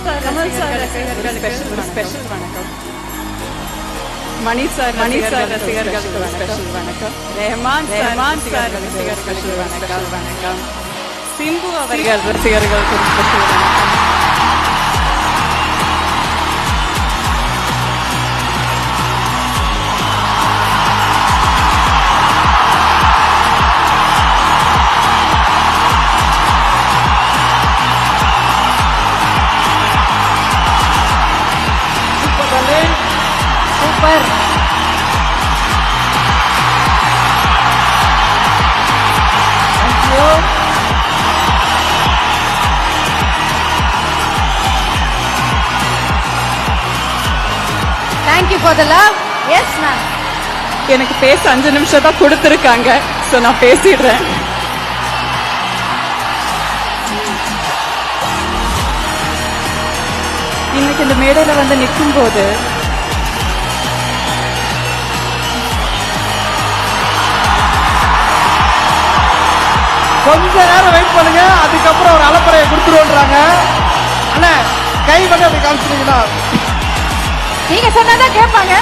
Kamal sir ரசிகர்களுக்கு special வணக்கம். மணி sir ரசிகர்களுக்கு ஸ்பெஷல் வணக்கம். ரஹ்மான் சார் ரசிகர்களுக்கு வணக்கம். சிம்பு அவர்கள் ரசிகர்களுக்கு ஸ்பெஷல் வணக்கம். Super. Thank you for the love. Yes, ma'am. எனக்கு பேச 5 நிமிஷம் தான் கொடுத்திருக்காங்க. சோ நான் பேசிடுறேன். இன்னைக்கு இந்த மேடையில வந்து நிற்கும் போது கொஞ்ச நேரம் வெயிட் பண்ணுங்க, அதுக்கப்புறம் ஒரு அலப்பறையை கொடுத்துருவோன்றாங்க. அண்ணா கை மட்டும் அப்படி காமிச்சிட்டீங்கன்னா நீங்க சொன்னாதான் கேட்பாங்க.